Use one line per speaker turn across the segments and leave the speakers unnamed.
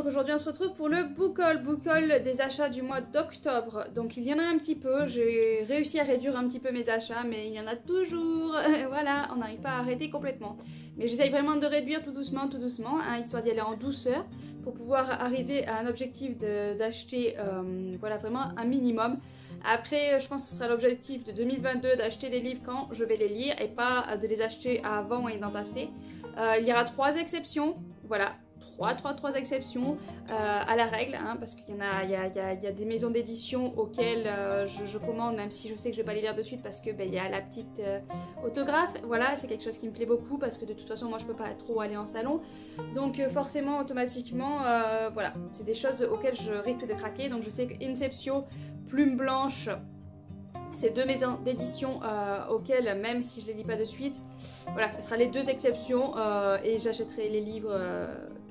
donc aujourd'hui on se retrouve pour le book haul des achats du mois d'octobre. Donc il y en a un petit peu, j'ai réussi à réduire un petit peu mes achats, mais il y en a toujours, voilà, on n'arrive pas à arrêter complètement. Mais j'essaye vraiment de réduire tout doucement, hein, histoire d'y aller en douceur, pour pouvoir arriver à un objectif d'acheter, voilà, vraiment un minimum. Après, je pense que ce sera l'objectif de 2022 d'acheter des livres quand je vais les lire et pas de les acheter avant et d'entasser. Il y aura 3 exceptions, voilà. Trois exceptions à la règle, hein, parce qu'il y a des maisons d'édition auxquelles je commande, même si je sais que je ne vais pas les lire de suite parce que il y a la petite autographe. Voilà, c'est quelque chose qui me plaît beaucoup parce que de toute façon moi je peux pas trop aller en salon, donc forcément automatiquement voilà, c'est des choses auxquelles je risque de craquer. Donc je sais que Inception, Plume Blanche, ces 2 maisons d'édition auxquelles, même si je les lis pas de suite, voilà, ce sera les 2 exceptions et j'achèterai les livres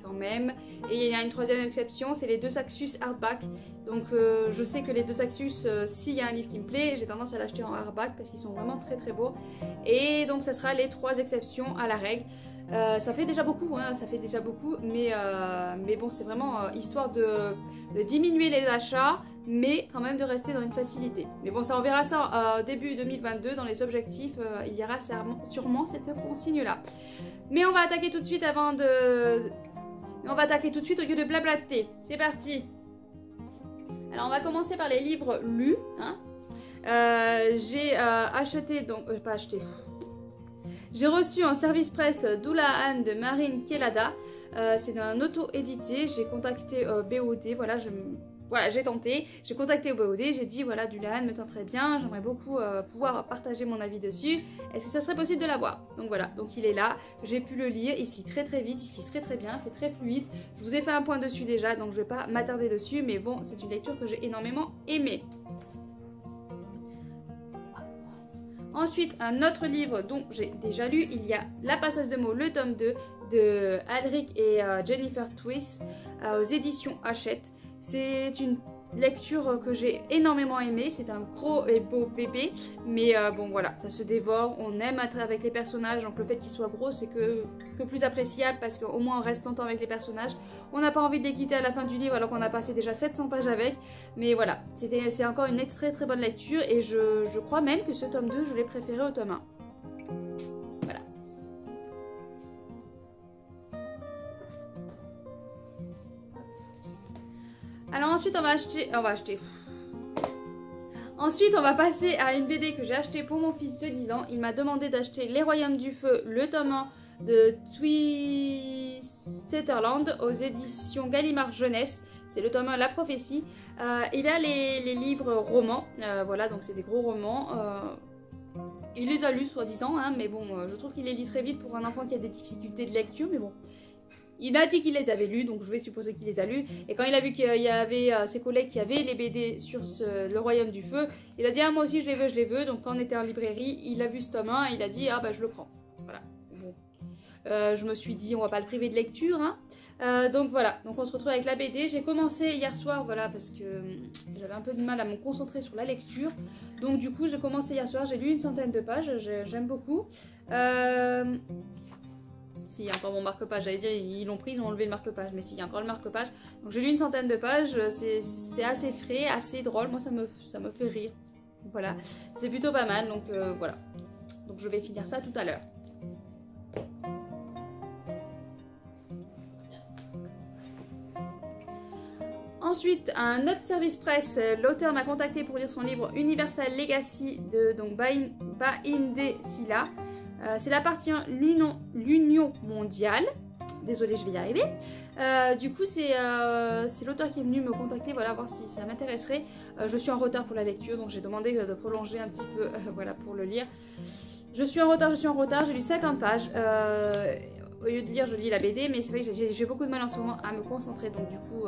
quand même. Et il y a une 3e exception, c'est les 2 Saxus hardback. Donc je sais que les 2 Saxus, s'il y a un livre qui me plaît, j'ai tendance à l'acheter en hardback parce qu'ils sont vraiment très très beaux. Et donc ça sera les 3 exceptions à la règle. Ça fait déjà beaucoup, hein, ça fait déjà beaucoup, mais bon, c'est vraiment histoire de diminuer les achats, mais quand même de rester dans une facilité. Mais bon, ça on verra ça début 2022, dans les objectifs, il y aura sûrement cette consigne-là. Mais on va attaquer tout de suite au lieu de blablater. C'est parti. Alors on va commencer par les livres lus, hein. J'ai acheté, donc, pas acheté... J'ai reçu en service presse Doulahan de Marine Kelada. C'est un auto-édité. J'ai contacté BOD. Voilà, j'ai tenté. J'ai contacté BOD. J'ai dit voilà, Doulahan me tente très bien. J'aimerais beaucoup pouvoir partager mon avis dessus. Est-ce que ça serait possible de l'avoir? Donc voilà, donc il est là. J'ai pu le lire ici très vite, ici très bien. C'est très fluide. Je vous ai fait un point dessus déjà, donc je ne vais pas m'attarder dessus. Mais bon, c'est une lecture que j'ai énormément aimée. Ensuite, un autre livre dont j'ai déjà lu, il y a La passeuse de mots, le tome 2 de Alric et Jennifer Twist aux éditions Hachette. C'est une lecture que j'ai énormément aimée, c'est un gros et beau bébé, mais bon voilà, ça se dévore, on aime être avec les personnages, donc le fait qu'il soit gros c'est que plus appréciable parce qu'au moins on reste longtemps avec les personnages. On n'a pas envie de les quitter à la fin du livre alors qu'on a passé déjà 700 pages avec, mais voilà, c'est encore une très bonne lecture et je crois même que ce tome 2 je l'ai préféré au tome 1. Voilà. Alors ensuite Ensuite on va passer à une BD que j'ai achetée pour mon fils de 10 ans. Il m'a demandé d'acheter Les Royaumes du Feu, le tome 1 de Twisetterland aux éditions Gallimard Jeunesse. C'est le tome 1 La Prophétie. Il a les livres romans, voilà, donc c'est des gros romans. Il les a lus soi-disant, hein, mais bon, je trouve qu'il les lit très vite pour un enfant qui a des difficultés de lecture, mais bon. Il a dit qu'il les avait lus, donc je vais supposer qu'il les a lus. Et quand il a vu qu'il y avait ses collègues qui avaient les BD sur le Royaume du Feu, il a dit ah moi aussi je les veux. Donc quand on était en librairie, il a vu ce tome 1 et il a dit ah bah je le prends. Voilà. Bon. Je me suis dit on va pas le priver de lecture, hein. Donc voilà, donc on se retrouve avec la BD. J'ai commencé hier soir, voilà, parce que j'avais un peu de mal à me concentrer sur la lecture. Donc du coup j'ai commencé hier soir, j'ai lu une centaine de pages, j'aime beaucoup. Si, il y a encore mon marque-page, j'allais dire, ils l'ont pris, ils ont enlevé le marque-page, mais si, il y a encore le marque-page. Donc j'ai lu une centaine de pages, c'est assez frais, assez drôle, moi ça me fait rire. Voilà, c'est plutôt pas mal, donc voilà. Donc je vais finir ça tout à l'heure. Ensuite, un autre service presse, l'auteur m'a contacté pour lire son livre Universal Legacy de donc Bahinde Silla. C'est la partie 1, l'Union mondiale. Désolée, je vais y arriver. Du coup, c'est l'auteur qui est venu me contacter, voilà, voir si ça m'intéresserait. Je suis en retard pour la lecture, donc j'ai demandé de prolonger un petit peu, voilà, pour le lire. Je suis en retard, j'ai lu 50 pages. Au lieu de lire, je lis la BD, mais c'est vrai que j'ai beaucoup de mal en ce moment à me concentrer, donc du coup,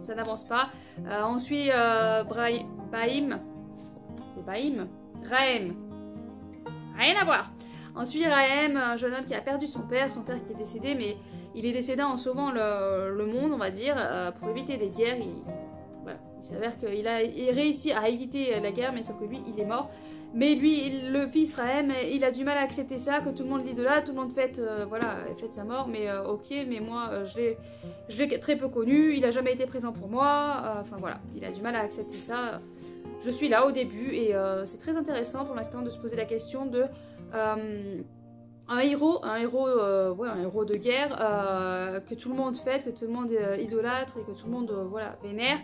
ça n'avance pas. Ensuite, Rahem. Rien à voir. Ensuite, Rahem, un jeune homme qui a perdu son père qui est décédé, mais il est décédé en sauvant le monde, on va dire, pour éviter des guerres. Voilà. Il s'avère qu'il a réussi à éviter la guerre, mais sauf que lui, il est mort. Mais lui, le fils Rahem, il a du mal à accepter ça, que tout le monde l'idolâtre, tout le monde fête, voilà, fête sa mort, mais ok, mais moi, je l'ai très peu connu, il a jamais été présent pour moi, enfin voilà, il a du mal à accepter ça. Je suis là au début et c'est très intéressant pour l'instant de se poser la question de un héros de guerre que tout le monde fête, que tout le monde idolâtre et que tout le monde voilà, vénère.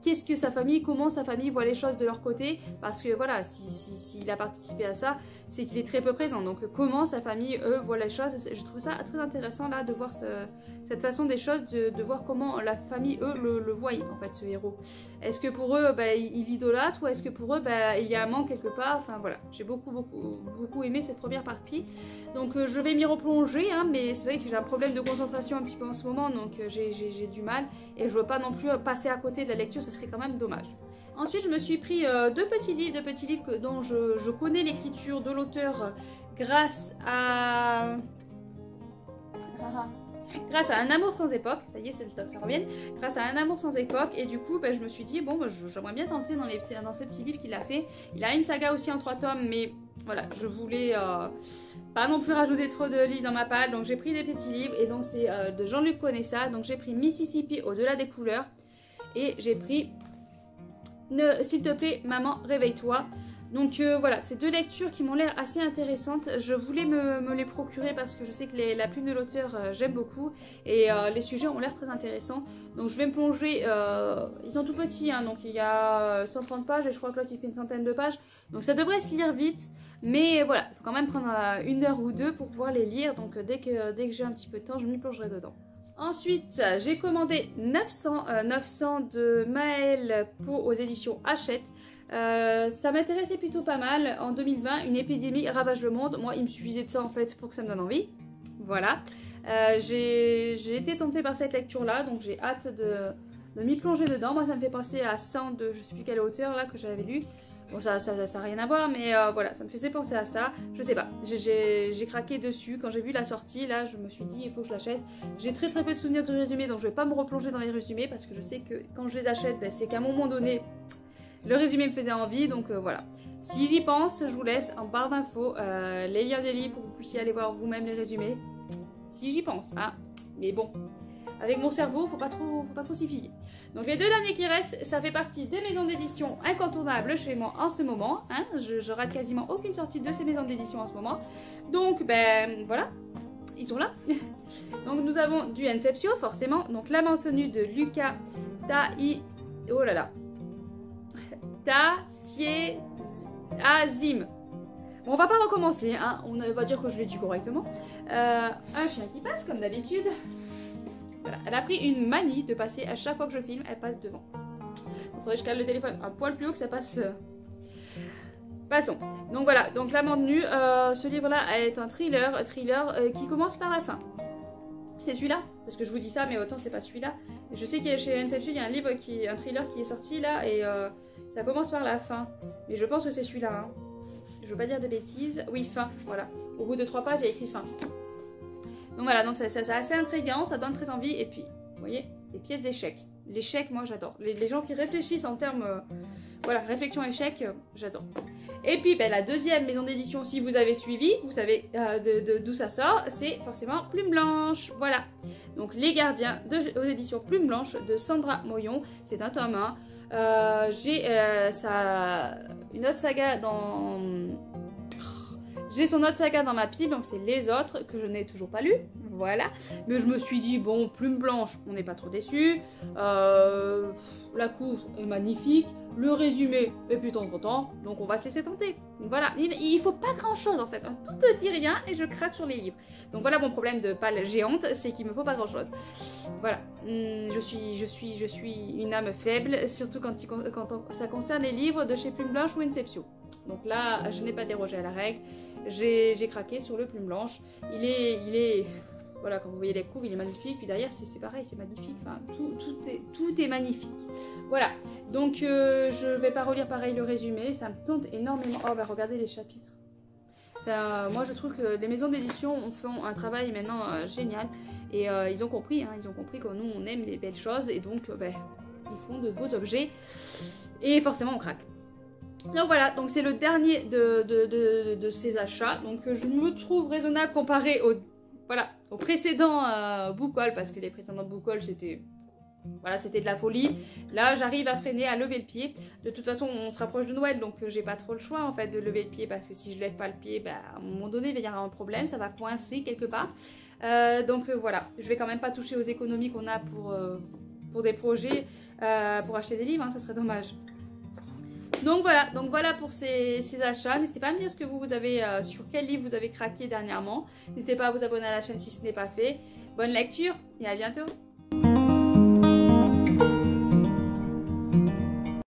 Qu'est-ce que sa famille, comment sa famille voit les choses de leur côté, parce que voilà, s'il a participé à ça, c'est qu'il est très peu présent. Donc comment sa famille, eux, voit les choses. Je trouve ça très intéressant là de voir cette façon des choses, de voir comment la famille, eux, le voient en fait, ce héros. Est-ce que pour eux, il idolâtre, ou est-ce que pour eux, il y a un manque quelque part. Enfin voilà, j'ai beaucoup aimé cette première partie. Donc je vais m'y replonger, hein, mais c'est vrai que j'ai un problème de concentration un petit peu en ce moment, donc j'ai du mal. Et je veux pas non plus passer à côté de la lecture, ça serait quand même dommage. Ensuite, je me suis pris deux petits livres dont je connais l'écriture de l'auteur grâce à Un amour sans époque. Ça y est, c'est le top, ça revient. Grâce à Un amour sans époque. Et du coup, je me suis dit, bon, j'aimerais bien tenter dans ces petits livres qu'il a fait. Il a une saga aussi en 3 tomes, mais voilà, je voulais pas non plus rajouter trop de livres dans ma palle. Donc j'ai pris des petits livres, et donc c'est de Jean-Luc Conessa. Donc j'ai pris Mississippi au-delà des couleurs. Et j'ai pris S'il te plaît, maman, réveille-toi. Donc voilà, c'est deux lectures qui m'ont l'air assez intéressantes. Je voulais me les procurer parce que je sais que la plume de l'auteur, j'aime beaucoup. Et les sujets ont l'air très intéressants. Donc je vais me plonger, ils sont tout petits, hein, donc il y a 130 pages et je crois que l'autre il fait une centaine de pages. Donc ça devrait se lire vite. Mais voilà, il faut quand même prendre 1 heure ou 2 pour pouvoir les lire. Donc dès que j'ai un petit peu de temps, je m'y plongerai dedans. Ensuite, j'ai commandé 900 de Maël Pau aux éditions Hachette. Ça m'intéressait plutôt pas mal. En 2020, une épidémie ravage le monde. Moi, il me suffisait de ça en fait pour que ça me donne envie. Voilà. J'ai été tentée par cette lecture-là, donc j'ai hâte de m'y plonger dedans. Moi, ça me fait penser à 100 de je sais plus quel auteur là que j'avais lu. Bon, ça n'a rien à voir, mais voilà, ça me faisait penser à ça. Je sais pas, j'ai craqué dessus. Quand j'ai vu la sortie, là, je me suis dit, il faut que je l'achète. J'ai très peu de souvenirs de résumés, donc je vais pas me replonger dans les résumés, parce que je sais que quand je les achète, c'est qu'à un moment donné, le résumé me faisait envie, donc voilà. Si j'y pense, je vous laisse en barre d'infos les liens des livres pour que vous puissiez aller voir vous-même les résumés. Si j'y pense, hein. Mais bon, avec mon cerveau, faut pas trop s'y fier. Donc les deux derniers qui restent, ça fait partie des maisons d'édition incontournables chez moi en ce moment. Hein. Je rate quasiment aucune sortie de ces maisons d'édition en ce moment. Donc voilà, ils sont là. Donc nous avons du Inception forcément. Donc La maintenue de Luca oh là là. Azim. Bon, on va pas recommencer, hein. On va dire que je l'ai dit correctement. Un chien qui passe comme d'habitude. Voilà. Elle a pris une manie de passer à chaque fois que je filme, elle passe devant. Il faudrait que je cale le téléphone un poil plus haut que ça passe. Passons. Donc voilà, donc La maintenue, ce livre-là est un thriller qui commence par la fin. C'est celui-là, parce que je vous dis ça, mais autant c'est pas celui-là. Je sais qu'il y a chez Inception, il y a un thriller qui est sorti là, et ça commence par la fin. Mais je pense que c'est celui-là. Hein. Je veux pas dire de bêtises. Oui, fin, voilà. Au bout de 3 pages, il y a écrit fin. Donc voilà, donc c'est assez intriguant, ça donne très envie. Et puis, vous voyez, les pièces d'échecs. L'échec, moi j'adore. Les gens qui réfléchissent en termes, voilà, réflexion échec, j'adore. Et puis la deuxième maison d'édition, si vous avez suivi, vous savez d'où ça sort, c'est forcément Plume Blanche. Voilà. Donc Les Gardiens aux éditions Plume Blanche de Sandra Moyon. C'est un tome 1. J'ai une autre saga dans... J'ai son autre saga dans ma pile, donc c'est Les Autres, que je n'ai toujours pas lu, voilà. Mais je me suis dit, bon, Plume Blanche, on n'est pas trop déçus. La couve est magnifique, le résumé est plutôt content, donc on va se laisser tenter. Voilà, il faut pas grand chose en fait, un tout petit rien et je craque sur les livres. Donc voilà mon problème de palle géante, c'est qu'il me faut pas grand chose. Voilà, je suis une âme faible, surtout quand ça concerne les livres de chez Plume Blanche ou Inception. Donc là, je n'ai pas dérogé à la règle. J'ai craqué sur le Plume Blanche. Il est... Voilà, quand vous voyez les couves, il est magnifique. Puis derrière, c'est pareil, c'est magnifique. Enfin, tout est magnifique. Voilà. Donc, je vais pas relire pareil le résumé. Ça me tente énormément. Oh, bah regardez les chapitres. Enfin, moi, je trouve que les maisons d'édition font un travail maintenant génial. Et ils ont compris, hein, ils ont compris que nous, on aime les belles choses. Et donc, ils font de beaux objets. Et forcément, on craque. Donc voilà, donc c'est le dernier de ces achats. Donc je me trouve raisonnable comparé au précédent book haul, parce que les précédents book haul c'était... Voilà, c'était de la folie. Là, j'arrive à freiner, à lever le pied. De toute façon, on se rapproche de Noël, donc j'ai pas trop le choix en fait de lever le pied, parce que si je lève pas le pied, bah, à un moment donné, il y aura un problème, ça va coincer quelque part. Donc voilà, je vais quand même pas toucher aux économies qu'on a pour des projets, pour acheter des livres, hein, ça serait dommage. Donc voilà pour ces achats. N'hésitez pas à me dire ce que vous avez, sur quel livre vous avez craqué dernièrement. N'hésitez pas à vous abonner à la chaîne si ce n'est pas fait. Bonne lecture et à bientôt.